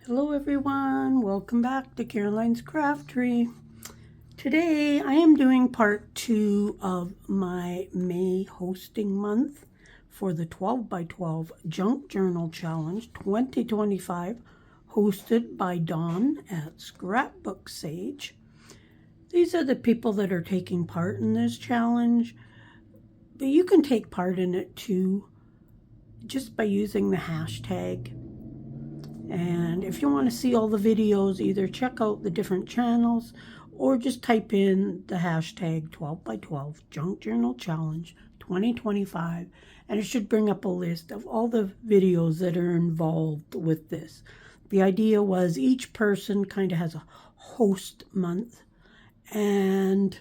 Hello everyone, welcome back to Caroline's Craftery. Today I am doing part 2 of my May hosting month for the 12 by 12 Junk Journal Challenge 2025 hosted by Dawn at Scrapbook Sage. These are the people that are taking part in this challenge, but you can take part in it too just by using the hashtag. And if you want to see all the videos, either check out the different channels or just type in the hashtag 12 by 12 Junk Journal Challenge 2025 and it should bring up a list of all the videos that are involved with this. The idea was each person kind of has a host month, and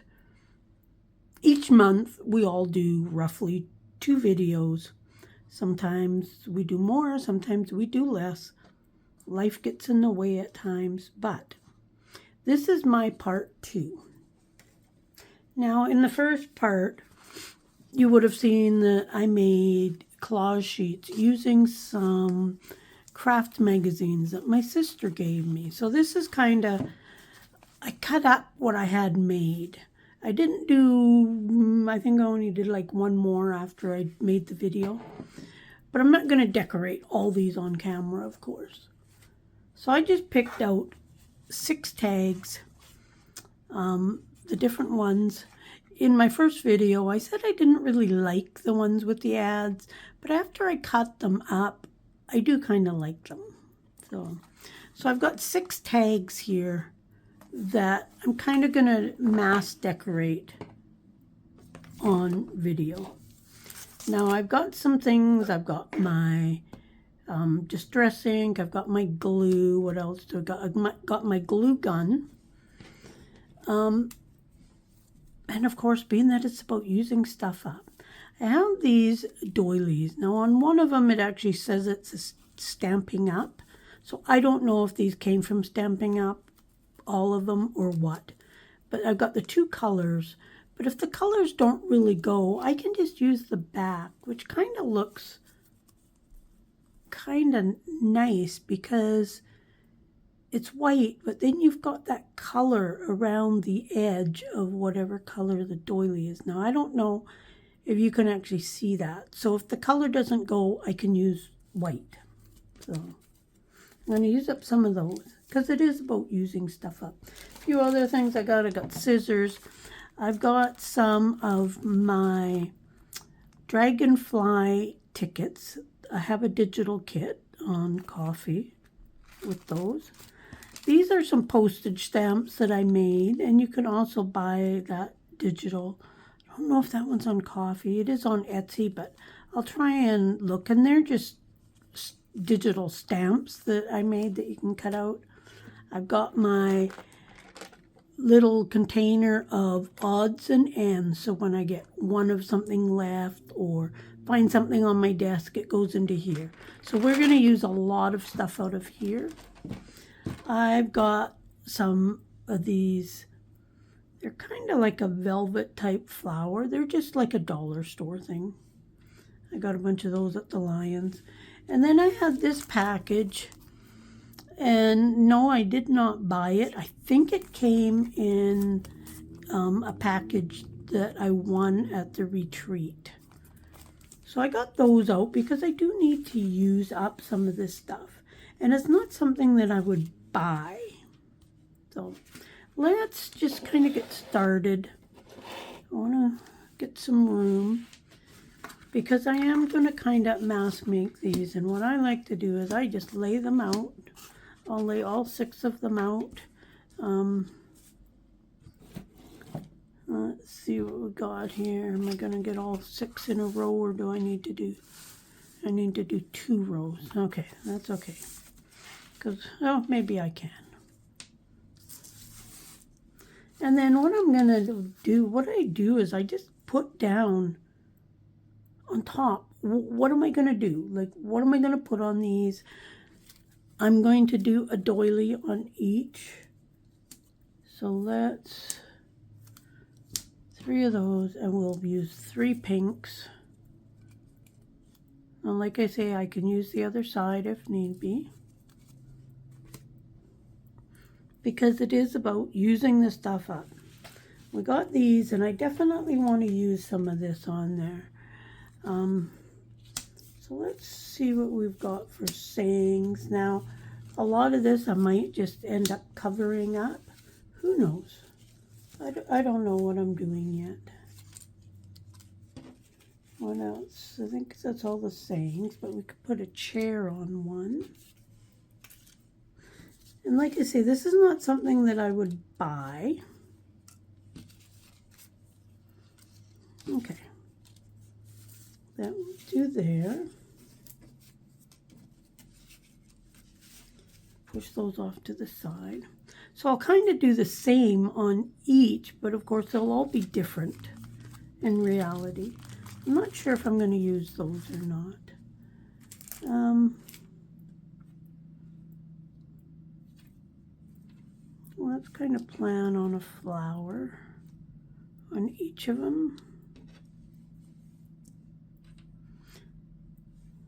each month we all do roughly 2 videos. Sometimes we do more, sometimes we do less. Life gets in the way at times, but this is my part 2. Now, in the first part, you would have seen that I made collage sheets using some craft magazines that my sister gave me. So this is kind of, I cut up what I had made. I didn't do, I think I only did like one more after I made the video. But I'm not going to decorate all these on camera, of course. So I just picked out 6 tags, the different ones. In my first video, I said I didn't really like the ones with the ads, but after I cut them up, I do kind of like them. So I've got 6 tags here that I'm kind of going to mass decorate on video. Now I've got some things. I've got my distress ink, I've got my glue, what else do I got? I've got my glue gun. And of course, being that it's about using stuff up, I have these doilies. Now on one of them it actually says it's a Stamping Up. So I don't know if these came from Stamping Up, all of them, or what. But I've got the 2 colors. But if the colors don't really go, I can just use the back, which kind of looks kind of nice because it's white, but then you've got that color around the edge of whatever color the doily is. Now I don't know if you can actually see that, so if the color doesn't go, I can use white. So I'm going to use up some of those because it is about using stuff up. A few other things I got scissors. I've got some of my dragonfly tickets. I have a digital kit on coffee with those. These are some postage stamps that I made, and you can also buy that digital. I don't know if that one's on coffee. It is on Etsy, but I'll try and look. And they're just digital stamps that I made that you can cut out. I've got my little container of odds and ends, so when I get one of something left or find something on my desk, it goes into here. So we're going to use a lot of stuff out of here. I've got some of these. They're kind of like a velvet type flower. They're just like a dollar store thing. I got a bunch of those at the Lions. And then I had this package. And no, I did not buy it. I think it came in a package that I won at the retreat. So I got those out because I do need to use up some of this stuff. And it's not something that I would buy. So let's just kind of get started. I want to get some room because I am going to kind of mass make these. And what I like to do is I just lay them out. I'll lay all 6 of them out. Let's see what we got here. Am I going to get all 6 in a row, or do I need to do, 2 rows. Okay, that's okay. Because, oh, maybe I can. And then what I'm going to do, what I do is I just put down on top, what am I going to do? Like, what am I going to put on these? I'm going to do a doily on each. So let's 3 of those, and we'll use 3 pinks. Now, like I say, I can use the other side if need be. because it is about using the stuff up. We got these, and I definitely want to use some of this on there. So let's see what we've got for sayings. Now, a lot of this I might just end up covering up. Who knows? I don't know what I'm doing yet. What else? I think that's all the sayings, but we could put a chair on one. And like I say, this is not something that I would buy. Okay. That will do there. Push those off to the side. So I'll kind of do the same on each, but of course they'll all be different in reality. I'm not sure if I'm going to use those or not. Let's kind of plan on a flower on each of them,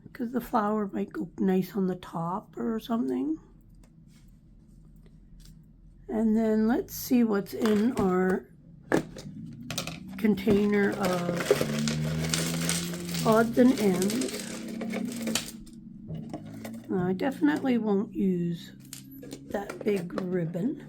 because the flower might go nice on the top or something. And then let's see what's in our container of odds and ends. I definitely won't use that big ribbon.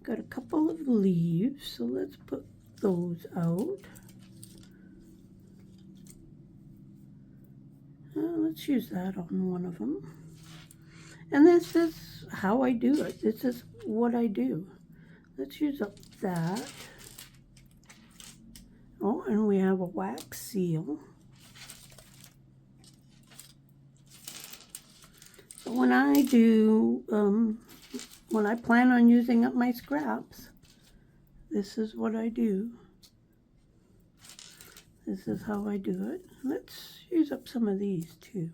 Got a couple of leaves, so let's put those out. Let's use that on one of them. And this is how I do it. This is what I do. Let's use up that. Oh, and we have a wax seal. So when I do, when I plan on using up my scraps, this is what I do. This is how I do it. Let's use up some of these too.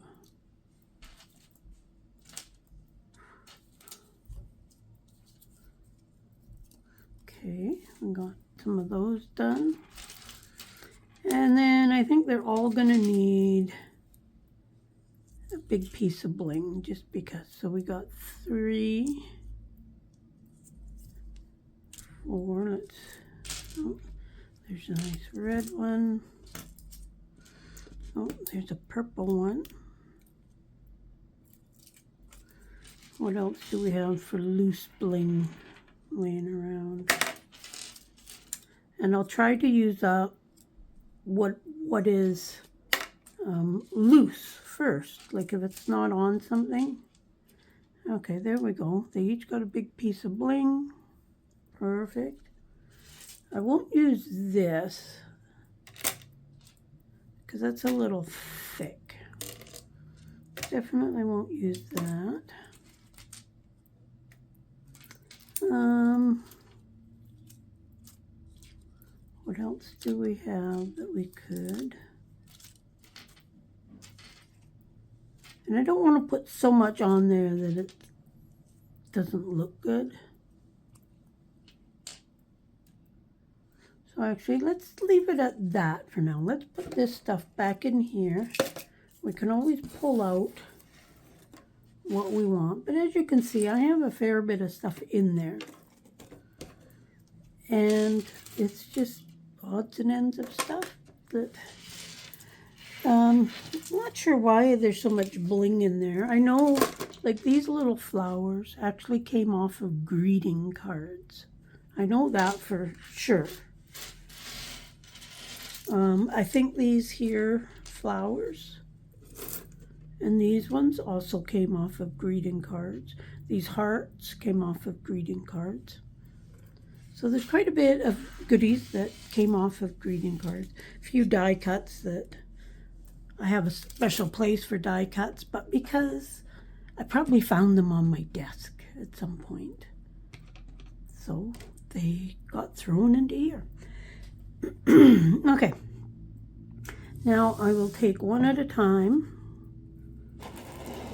Okay, I got some of those done. And then I think they're all gonna need a big piece of bling just because. So we got 3, 4, oh, there's a nice red one. Oh, there's a purple one. What else do we have for loose bling laying around? And I'll try to use up what is loose first, like if it's not on something. Okay, there we go. They each got a big piece of bling. Perfect. I won't use this because that's a little thick. Definitely won't use that. What else do we have that we could? And I don't want to put so much on there that it doesn't look good. So actually, let's leave it at that for now. Let's put this stuff back in here. We can always pull out what we want. But as you can see, I have a fair bit of stuff in there. And it's just odds and ends of stuff that I'm not sure why there's so much bling in there. I know like these little flowers actually came off of greeting cards. I know that for sure. I think these here flowers and these ones also came off of greeting cards. These hearts came off of greeting cards. So there's quite a bit of goodies that came off of greeting cards. A few die cuts that I have a special place for die cuts, but because I probably found them on my desk at some point. So they got thrown into here. Okay. Now I will take one at a time.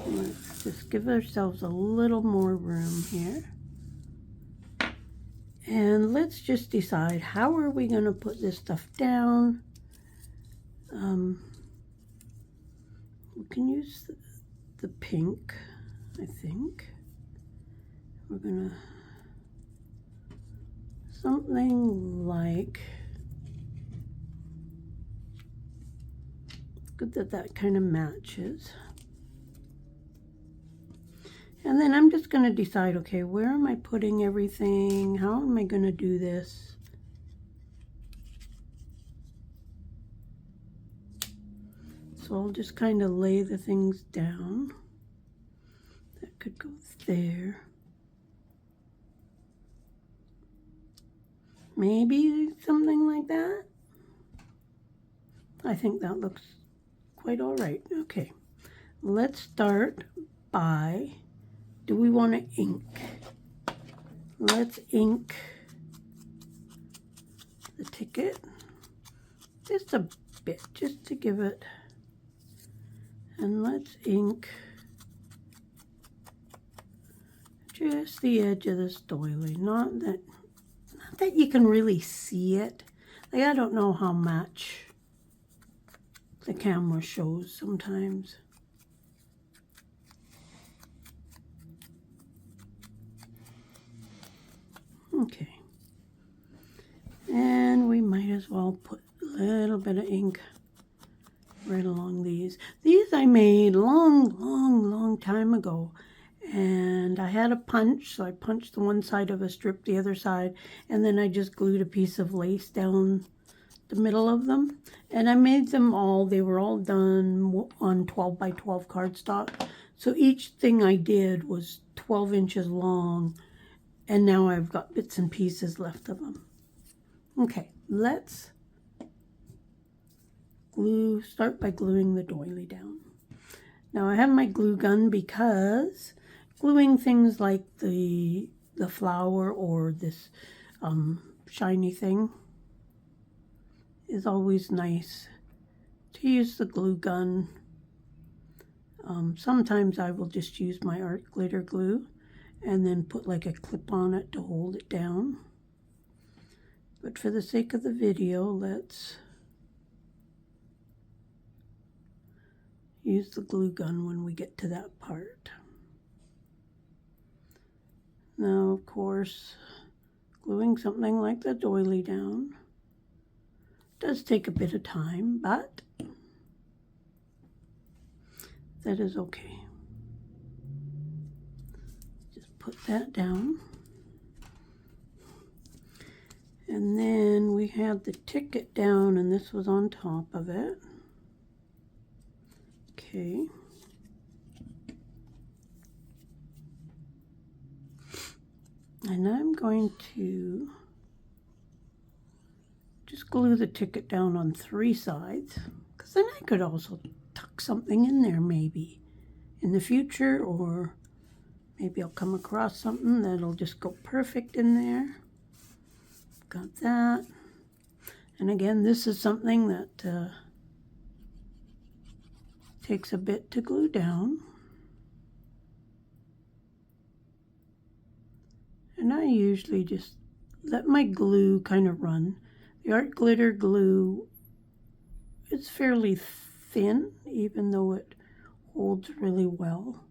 Let's just give ourselves a little more room here. And let's just decide, how are we going to put this stuff down? We can use the pink, I think. We're gonna, something like, it's good that that kind of matches. And then I'm just gonna decide, okay, where am I putting everything? How am I gonna do this? So I'll just kind of lay the things down. That could go there. Maybe something like that. I think that looks quite all right. Okay, let's start by, do we want to ink? Let's ink the ticket just a bit, just to give it. And let's ink just the edge of this doily. Not that you can really see it. Like, I don't know how much the camera shows sometimes. Okay. And we might as well put a little bit of ink right along these. These I made long time ago. And I had a punch, so I punched the one side of a strip, the other side, and then I just glued a piece of lace down the middle of them. And I made them all, they were all done on 12 by 12 cardstock. So each thing I did was 12 inches long, and now I've got bits and pieces left of them. Okay, let's start by gluing the doily down. Now I have my glue gun because gluing things like the flower or this shiny thing is always nice to use the glue gun. Sometimes I will just use my art glitter glue and then put like a clip on it to hold it down. But for the sake of the video, let's use the glue gun when we get to that part. Now, of course, gluing something like the doily down does take a bit of time, but that is okay. Just put that down. And then we had the ticket down, and this was on top of it. Okay. And I'm going to just glue the ticket down on 3 sides, because then I could also tuck something in there maybe in the future, or maybe I'll come across something that'll just go perfect in there. Got that. And again, this is something that takes a bit to glue down. And I usually just let my glue kind of run. The art glitter glue is fairly thin, even though it holds really well.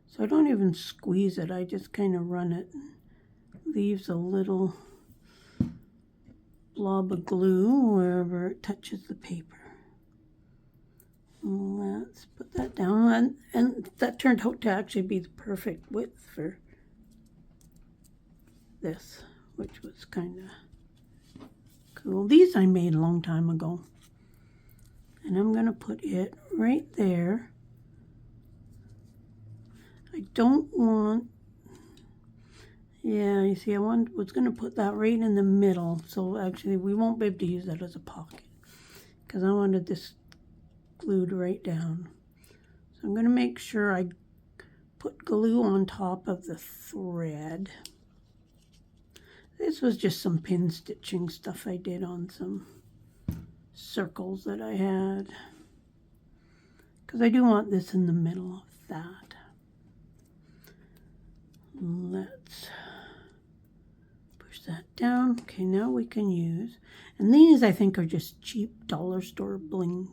So I don't even squeeze it, I just kind of run it. Leaves a little blob of glue wherever it touches the paper. Let's put that down, and that turned out to actually be the perfect width for this, which was kind of cool. These I made a long time ago, and I'm going to put it right there. I don't want, yeah, you see, was going to put that right in the middle, so actually we won't be able to use that as a pocket, because I wanted this glued right down. So I'm going to make sure I put glue on top of the thread. This was just some pin stitching stuff I did on some circles that I had, because I do want this in the middle of that. Let's push that down. Okay, now we can use, and these I think are just cheap dollar store bling.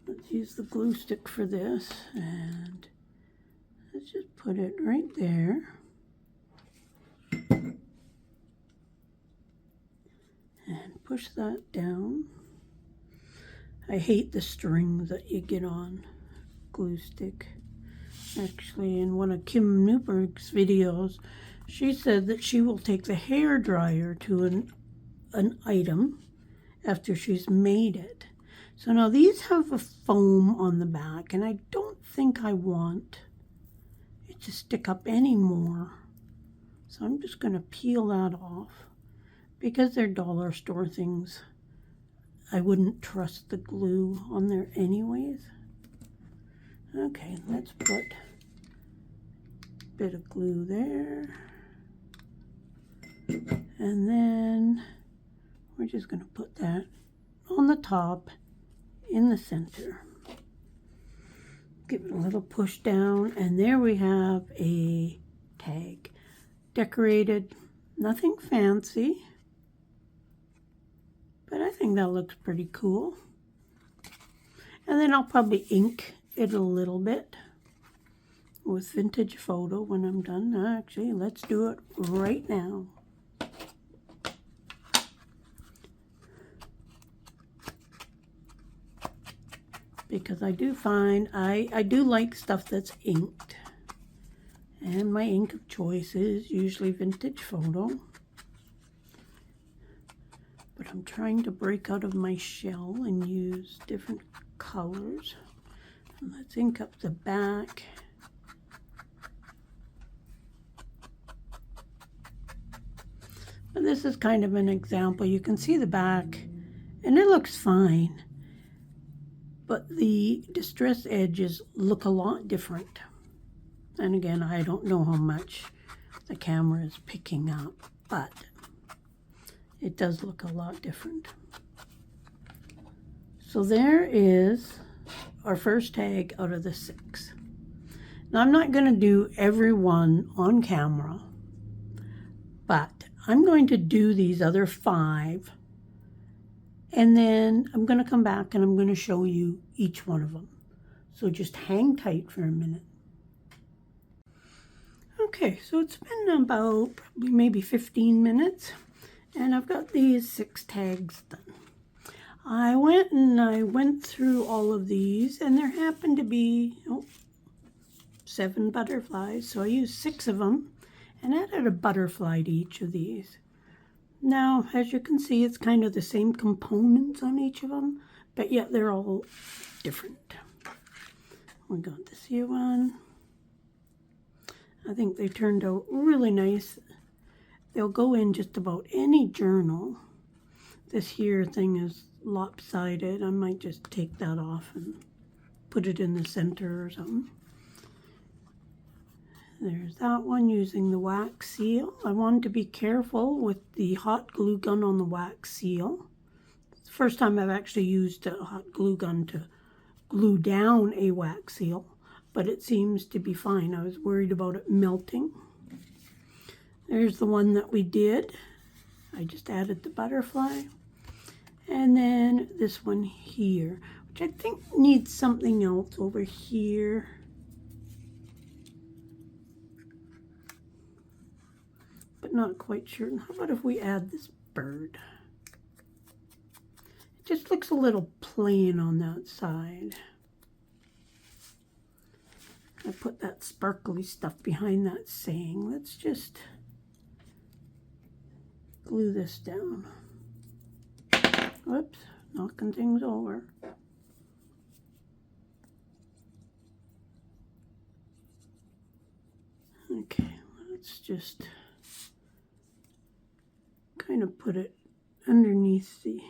Let's use the glue stick for this, and let's just put it right there. And push that down. I hate the string that you get on glue stick. Actually, in one of Kim Newberg's videos, she said that she will take the hair dryer to an item after she's made it. So now these have a foam on the back, and I don't think I want it to stick up anymore. So I'm just going to peel that off. Because they're dollar store things, I wouldn't trust the glue on there anyways. Okay, let's put a bit of glue there. And then we're just going to put that on the top in the center. Give it a little push down, and there we have a tag. Decorated, nothing fancy, but I think that looks pretty cool. And then I'll probably ink it a little bit with vintage photo when I'm done. Actually, let's do it right now. Because I do find I do like stuff that's inked. And my ink of choice is usually vintage photo. But I'm trying to break out of my shell and use different colors. And let's ink up the back. But this is kind of an example. You can see the back, and it looks fine. But the distress edges look a lot different. And again, I don't know how much the camera is picking up, but it does look a lot different. So there is our first tag out of the 6. Now I'm not going to do every one on camera, but I'm going to do these other 5, and then I'm going to come back and I'm going to show you each one of them. So just hang tight for a minute. Okay, so it's been about probably maybe 15 minutes, and I've got these 6 tags done. I went through all of these, and there happened to be 7 butterflies, so I used 6 of them and added a butterfly to each of these. Now, as you can see, it's kind of the same components on each of them, but yet they're all different. We got this here one. I think they turned out really nice. They'll go in just about any journal. This here thing is lopsided. I might just take that off and put it in the center or something. There's that one using the wax seal. I wanted to be careful with the hot glue gun on the wax seal. It's the first time I've actually used a hot glue gun to glue down a wax seal, but it seems to be fine. I was worried about it melting. There's the one that we did. I just added the butterfly. And then this one here, which I think needs something else over here. But not quite sure. How about if we add this bird? It just looks a little plain on that side. I put that sparkly stuff behind that saying. Let's just glue this down. Whoops, knocking things over. Okay, let's just kind of put it underneath the...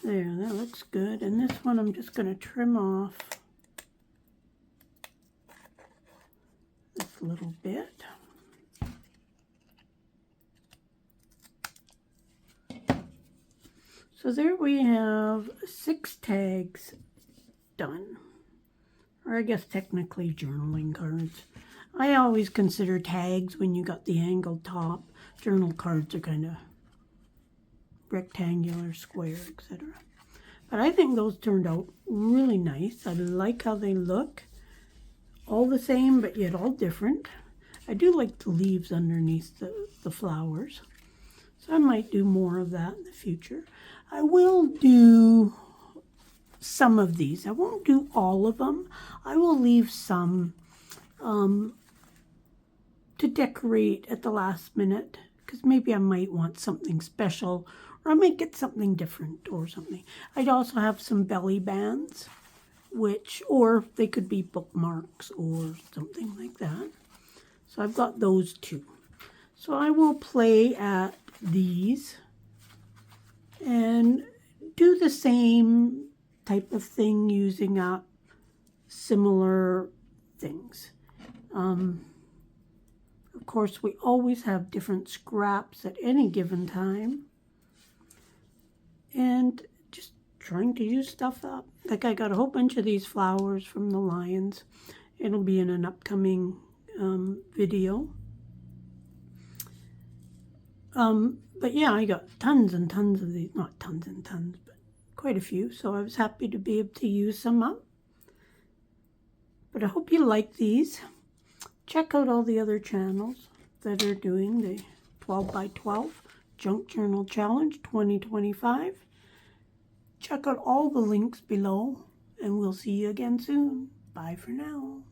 There, that looks good. And this one I'm just going to trim off this little bit. So there we have 6 tags done. Or I guess technically journaling cards. I always consider tags when you got the angled top. Journal cards are kind of rectangular, square, etc. But I think those turned out really nice. I like how they look. All the same, but yet all different. I do like the leaves underneath the flowers. So I might do more of that in the future. I will do some of these. I won't do all of them. I will leave some to decorate at the last minute, because maybe I might want something special, or I might get something different or something. I'd also have some belly bands, or they could be bookmarks or something like that. So I've got those too. So I will play at these and do the same type of thing using up similar things. Of course, we always have different scraps at any given time. And just trying to use stuff up. Like I got a whole bunch of these flowers from the lions. It'll be in an upcoming video. But yeah, I got tons and tons of these. Not tons and tons, but quite a few. So I was happy to be able to use some up. But I hope you like these. Check out all the other channels that are doing the 12 by 12 Junk Journal Challenge 2025. Check out all the links below, and we'll see you again soon. Bye for now.